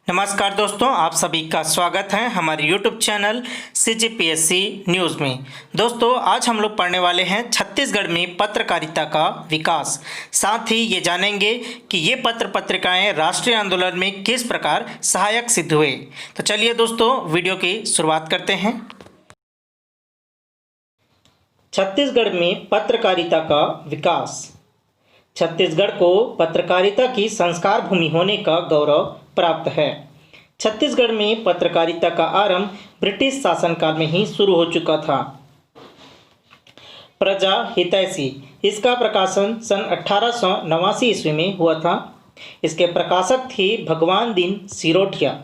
नमस्कार दोस्तों, आप सभी का स्वागत है हमारे YouTube चैनल CGPSC न्यूज़ में। दोस्तों, आज हम लोग पढ़ने वाले हैं छत्तीसगढ़ में पत्रकारिता का विकास। साथ ही ये जानेंगे कि ये पत्र पत्रिकाएं राष्ट्रीय आंदोलन में किस प्रकार सहायक सिद्ध हुए। तो चलिए दोस्तों, वीडियो की शुरुआत करते हैं। छत्तीसगढ़ में पत्रकारिता का विकास। छत्तीसगढ़ को पत्रकारिता की संस्कार भूमि होने का गौरव प्राप्त है। छत्तीसगढ़ में पत्रकारिता का आरंभ ब्रिटिश शासनकाल में ही शुरू हो चुका था। प्रजा हितैषी, इसका प्रकाशन सन 1889 ईस्वी में हुआ था। इसके प्रकाशक थे भगवान दीन सिरोठिया।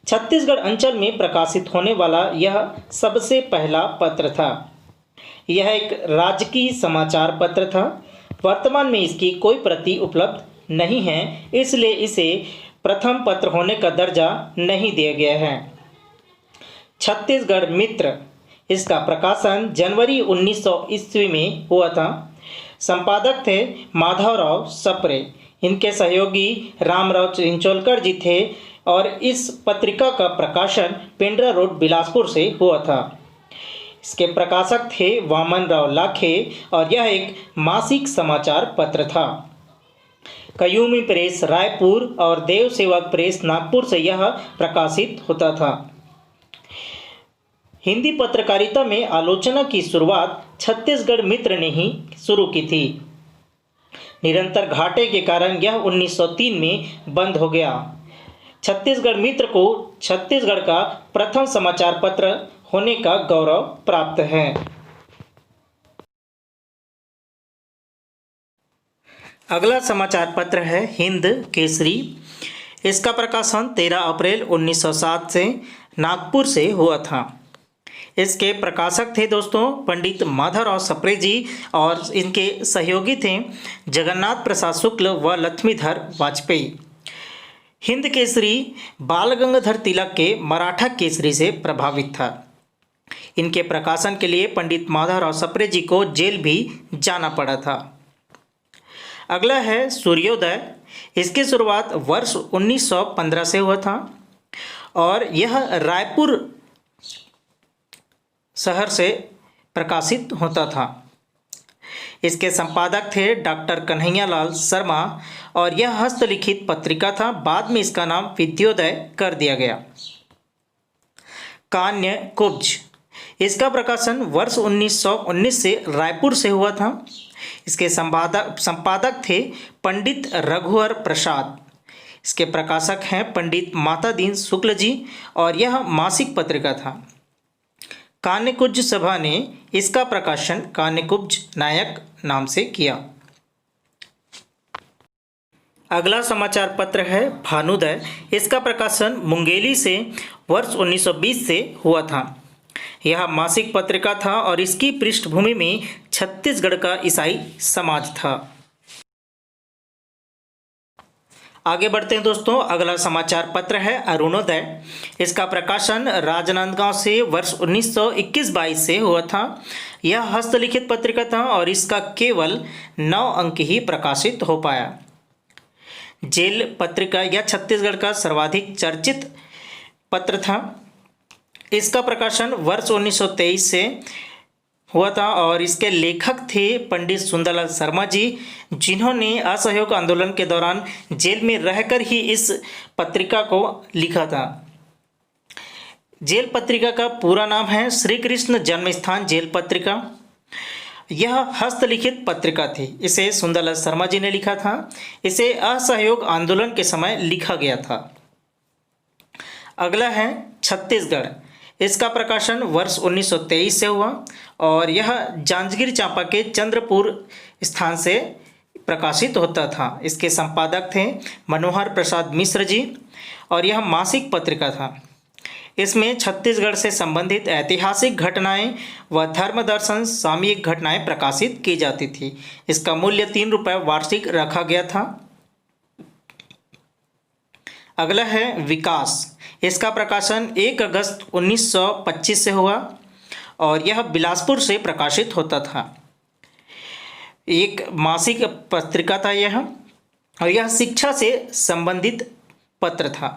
छत्तीसगढ़ अंचल में प्रकाशित होने वाला यह सबसे पहला पत्र था। यह एक राजकीय समाचार पत्र था। वर्तमान में इसकी कोई प्रति उपलब्ध नहीं है, इसलिए इसे प्रथम पत्र होने का दर्जा नहीं दिया गया है। छत्तीसगढ़ मित्र, इसका प्रकाशन जनवरी 1900 ईस्वी में हुआ था। संपादक थे माधवराव सप्रे। इनके सहयोगी रामराव चिंचोलकर जी थे और इस पत्रिका का प्रकाशन पेंड्रा रोड बिलासपुर से हुआ था। इसके प्रकाशक थे वामनराव लाखे और यह एक मासिक समाचार पत्र था। कयूमी प्रेस रायपुर और देव सेवक प्रेस नागपुर से यह प्रकाशित होता था। हिंदी पत्रकारिता में आलोचना की शुरुआत छत्तीसगढ़ मित्र ने ही शुरू की थी। निरंतर घाटे के कारण यह 1903 में बंद हो गया। छत्तीसगढ़ मित्र को छत्तीसगढ़ का प्रथम समाचार पत्र होने का गौरव प्राप्त है। अगला समाचार पत्र है हिंद केसरी। इसका प्रकाशन 13 अप्रैल 1907 से नागपुर से हुआ था। इसके प्रकाशक थे दोस्तों पंडित माधवराव सप्रे जी और इनके सहयोगी थे जगन्नाथ प्रसाद शुक्ल व लक्ष्मीधर वाजपेयी। हिंद केसरी बाल गंगाधर तिलक के मराठा केसरी से प्रभावित था। इनके प्रकाशन के लिए पंडित माधवराव सप्रे जी को जेल भी जाना पड़ा था। अगला है सूर्योदय। इसकी शुरुआत वर्ष 1915 से हुआ था और यह रायपुर शहर से प्रकाशित होता था। इसके संपादक थे डॉक्टर कन्हैयालाल शर्मा और यह हस्तलिखित पत्रिका था। बाद में इसका नाम विद्योदय कर दिया गया। कान्य कुब्ज, इसका प्रकाशन वर्ष 1919 से रायपुर से हुआ था। इसके संपादक थे पंडित रघुवर प्रसाद। इसके प्रकाशक हैं पंडित माता दीन शुक्ल जी और यह मासिक पत्रिका था। कान्यकुब्ज सभा ने इसका प्रकाशन कान्यकुब्ज नायक नाम से किया। अगला समाचार पत्र है भानुदय। इसका प्रकाशन मुंगेली से वर्ष 1920 से हुआ था। यह मासिक पत्रिका था और इसकी पृष्ठभूमि में छत्तीसगढ़ का ईसाई समाज था। आगे बढ़ते हैं दोस्तों। अगला समाचार पत्र है अरुणोदय। इसका प्रकाशन राजनांदगांव से वर्ष 1921-22 से हुआ था। यह हस्तलिखित पत्रिका था और इसका केवल 9 अंक ही प्रकाशित हो पाया। जेल पत्रिका यह छत्तीसगढ़ का सर्वाधिक चर्चित पत्र था। इसका प्रकाशन वर्ष 1923 से हुआ था और इसके लेखक थे पंडित सुंदरलाल शर्मा जी, जिन्होंने असहयोग आंदोलन के दौरान जेल में रहकर ही इस पत्रिका को लिखा था। जेल पत्रिका का पूरा नाम है श्री कृष्ण जन्मस्थान जेल पत्रिका। यह हस्तलिखित पत्रिका थी। इसे सुंदरलाल शर्मा जी ने लिखा था। इसे असहयोग आंदोलन के समय लिखा गया था। अगला है छत्तीसगढ़। इसका प्रकाशन वर्ष 1923 से हुआ और यह जांजगीर चांपा के चंद्रपुर स्थान से प्रकाशित होता था। इसके संपादक थे मनोहर प्रसाद मिश्र जी और यह मासिक पत्रिका था। इसमें छत्तीसगढ़ से संबंधित ऐतिहासिक घटनाएं व धर्म दर्शन सामयिक घटनाएं प्रकाशित की जाती थी। इसका मूल्य 3 रुपये वार्षिक रखा गया था। अगला है विकास। इसका प्रकाशन 1 अगस्त 1925 से हुआ और यह बिलासपुर से प्रकाशित होता था। एक मासिक पत्रिका था यह और यह शिक्षा से संबंधित पत्र था।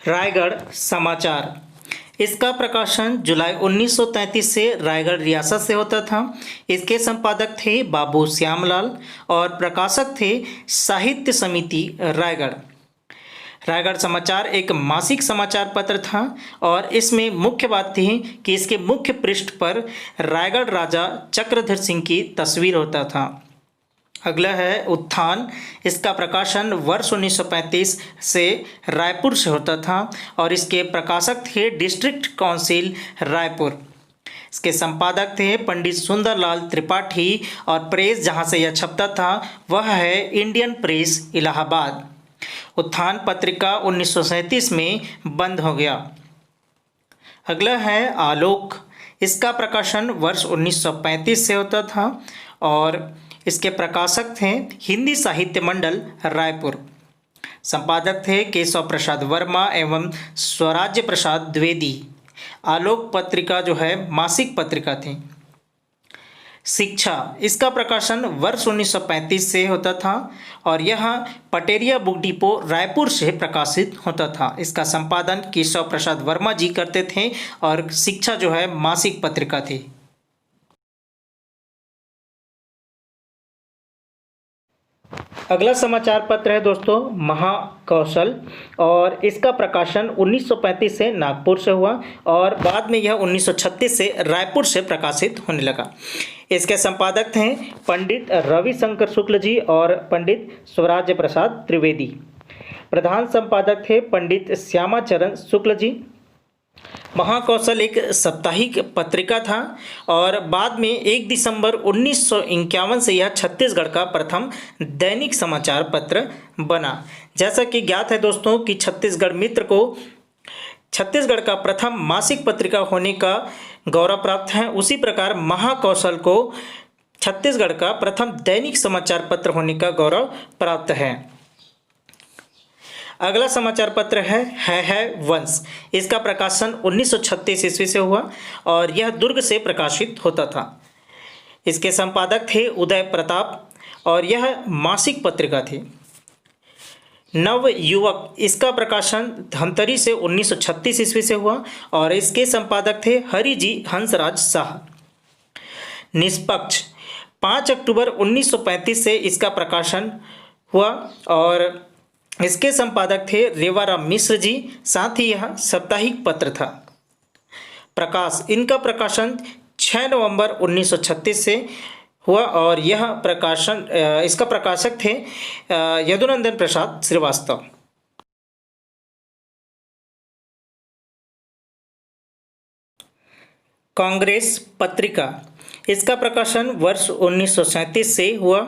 रायगढ़ समाचार। इसका प्रकाशन जुलाई 1933 से रायगढ़ रियासत से होता था। इसके संपादक थे बाबू श्यामलाल और प्रकाशक थे साहित्य समिति रायगढ़। रायगढ़ समाचार एक मासिक समाचार पत्र था और इसमें मुख्य बात थी कि इसके मुख्य पृष्ठ पर रायगढ़ राजा चक्रधर सिंह की तस्वीर होता था। अगला है उत्थान। इसका प्रकाशन वर्ष 1935 से रायपुर से होता था और इसके प्रकाशक थे डिस्ट्रिक्ट काउंसिल रायपुर। इसके संपादक थे पंडित सुंदरलाल त्रिपाठी और प्रेस जहां से यह छपता था वह है इंडियन प्रेस इलाहाबाद। उत्थान पत्रिका 1937 में बंद हो गया। अगला है आलोक। इसका प्रकाशन वर्ष 1935 से होता था और इसके प्रकाशक थे हिंदी साहित्य मंडल रायपुर। संपादक थे केशव प्रसाद वर्मा एवं स्वराज्य प्रसाद द्विवेदी। आलोक पत्रिका जो है मासिक पत्रिका थी। शिक्षा। इसका प्रकाशन वर्ष 1935 से होता था और यह पटेरिया बुक डिपो रायपुर से प्रकाशित होता था। इसका संपादन केशव प्रसाद वर्मा जी करते थे और शिक्षा जो है मासिक पत्रिका थी। अगला समाचार पत्र है दोस्तों महाकौशल और इसका प्रकाशन 1935 से नागपुर से हुआ और बाद में यह 1936 से रायपुर से प्रकाशित होने लगा। इसके संपादक थे पंडित रविशंकर शुक्ल जी और पंडित स्वराज्य प्रसाद त्रिवेदी। प्रधान संपादक थे पंडित श्यामाचरण शुक्ल जी। महाकौशल एक साप्ताहिक पत्रिका था और बाद में 1 दिसंबर 1951 से यह छत्तीसगढ़ का प्रथम दैनिक समाचार पत्र बना। जैसा कि ज्ञात है दोस्तों कि छत्तीसगढ़ मित्र को छत्तीसगढ़ का प्रथम मासिक पत्रिका होने का गौरव प्राप्त है, उसी प्रकार महाकौशल को छत्तीसगढ़ का प्रथम दैनिक समाचार पत्र होने का गौरव प्राप्त है। अगला समाचार पत्र है वंश। इसका प्रकाशन 1936 ईस्वी से हुआ और यह दुर्ग से प्रकाशित होता था। इसके संपादक थे उदय प्रताप और यह मासिक पत्रिका थी। नव युवक। इसका प्रकाशन धमतरी से 1936 ईस्वी से हुआ और इसके संपादक थे हरिजी हंसराज शाह। निष्पक्ष। 5 अक्टूबर 1935 से इसका प्रकाशन हुआ और इसके संपादक थे रेवाराम मिश्र जी। साथ ही यह साप्ताहिक पत्र था। प्रकाश। इनका प्रकाशन 6 नवंबर 1936 से हुआ और यह प्रकाशन इसका प्रकाशक थे यदुनंदन प्रसाद श्रीवास्तव। कांग्रेस पत्रिका। इसका प्रकाशन वर्ष 1937 से हुआ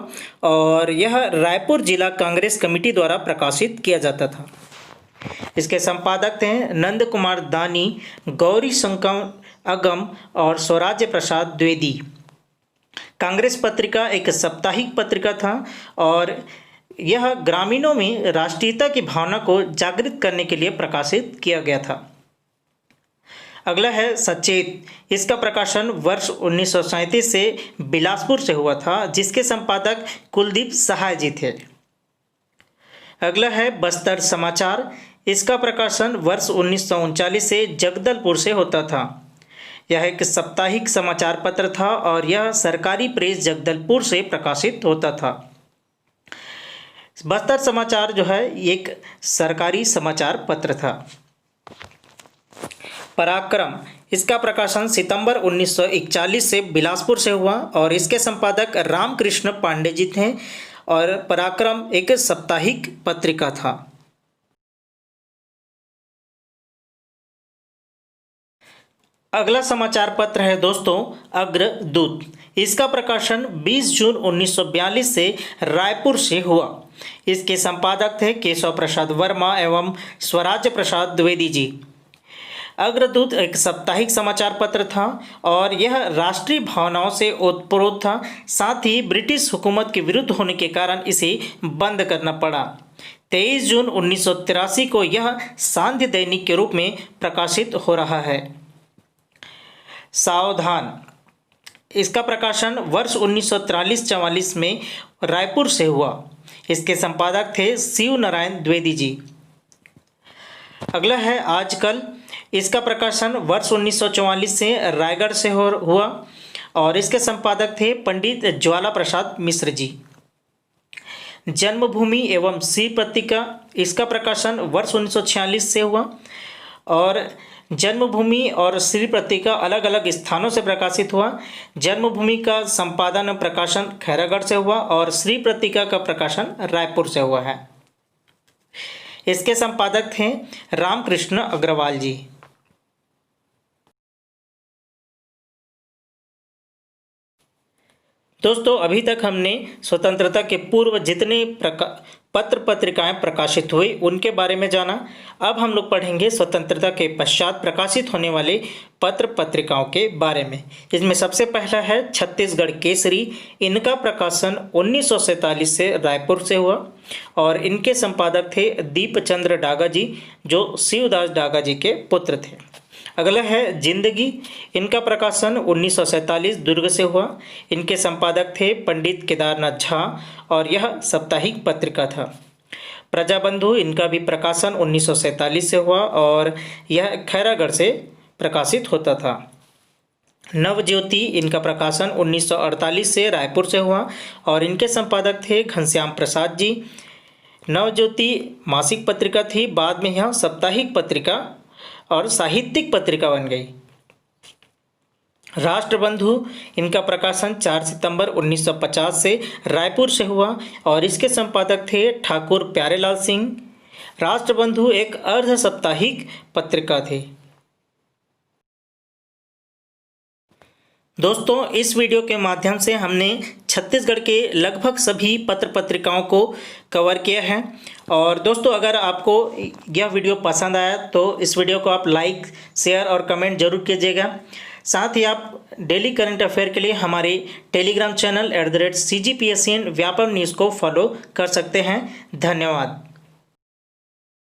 और यह रायपुर जिला कांग्रेस कमेटी द्वारा प्रकाशित किया जाता था। इसके संपादक थे नंद कुमार दानी, गौरी शंकर अगम और स्वराज्य प्रसाद द्विवेदी। कांग्रेस पत्रिका एक साप्ताहिक पत्रिका था और यह ग्रामीणों में राष्ट्रीयता की भावना को जागृत करने के लिए प्रकाशित किया गया था। अगला है सचेत। इसका प्रकाशन वर्ष 1937 से बिलासपुर से हुआ था, जिसके संपादक कुलदीप सहाय जी थे। अगला है बस्तर समाचार। इसका प्रकाशन वर्ष 1939 से जगदलपुर से होता था। यह एक साप्ताहिक समाचार पत्र था और यह सरकारी प्रेस जगदलपुर से प्रकाशित होता था। बस्तर समाचार जो है एक सरकारी समाचार पत्र था। पराक्रम। इसका प्रकाशन सितंबर 1941 से बिलासपुर से हुआ और इसके संपादक रामकृष्ण पांडे जी थे और पराक्रम एक साप्ताहिक पत्रिका था। अगला समाचार पत्र है दोस्तों अग्रदूत। इसका प्रकाशन 20 जून 1942 से रायपुर से हुआ। इसके संपादक थे केशव प्रसाद वर्मा एवं स्वराज्य प्रसाद द्विवेदी जी। अग्रदूत एक साप्ताहिक समाचार पत्र था और यह राष्ट्रीय भावनाओं से ओतप्रोत था। साथ ही ब्रिटिश हुकूमत के विरुद्ध होने के कारण इसे बंद करना पड़ा। 23 जून 1983 को यह सांध्य दैनिक के रूप में प्रकाशित हो रहा है। सावधान। इसका प्रकाशन वर्ष 1943-44 में रायपुर से हुआ। इसके संपादक थे शिव नारायण द्विवेदी जी। अगला है आजकल। इसका प्रकाशन वर्ष 1944 से रायगढ़ से हुआ और इसके संपादक थे पंडित ज्वाला प्रसाद मिश्र जी। जन्मभूमि एवं श्री पत्रिका, इसका प्रकाशन वर्ष 1946 से हुआ और जन्मभूमि और श्री पत्रिका अलग अलग स्थानों से प्रकाशित हुआ। जन्मभूमि का संपादन प्रकाशन खैरागढ़ से हुआ और श्री पत्रिका का प्रकाशन रायपुर से हुआ है। इसके संपादक थे रामकृष्ण अग्रवाल जी। दोस्तों, अभी तक हमने स्वतंत्रता के पूर्व जितने पत्र पत्रिकाएं प्रकाशित हुई उनके बारे में जाना। अब हम लोग पढ़ेंगे स्वतंत्रता के पश्चात प्रकाशित होने वाले पत्र पत्रिकाओं के बारे में। इसमें सबसे पहला है छत्तीसगढ़ केसरी। इनका प्रकाशन 1947 से रायपुर से हुआ और इनके संपादक थे दीपचंद्र डागा जी, जो शिवदास डागा जी के पुत्र थे। अगला है जिंदगी। इनका प्रकाशन 1947 दुर्ग से हुआ। इनके संपादक थे पंडित केदारनाथ झा और यह साप्ताहिक पत्रिका था। प्रजाबंधु, इनका भी प्रकाशन 1947 से हुआ और यह खैरागढ़ से प्रकाशित होता था। नवज्योति, इनका प्रकाशन 1948 से रायपुर से हुआ और इनके संपादक थे घनश्याम प्रसाद जी। नवज्योति मासिक पत्रिका थी, बाद में यह साप्ताहिक पत्रिका और साहित्यिक पत्रिका बन गई। राष्ट्रबंधु, इनका प्रकाशन 4 सितंबर 1950 से रायपुर से हुआ और इसके संपादक थे ठाकुर प्यारेलाल सिंह। राष्ट्रबंधु एक अर्ध साप्ताहिक पत्रिका थी। दोस्तों, इस वीडियो के माध्यम से हमने छत्तीसगढ़ के लगभग सभी पत्र पत्रिकाओं को कवर किया है। और दोस्तों, अगर आपको यह वीडियो पसंद आया तो इस वीडियो को आप लाइक, शेयर और कमेंट जरूर कीजिएगा। साथ ही आप डेली करंट अफेयर के लिए हमारे Telegram channel @CGPSN Vyapam news को फॉलो कर सकते हैं। धन्यवाद।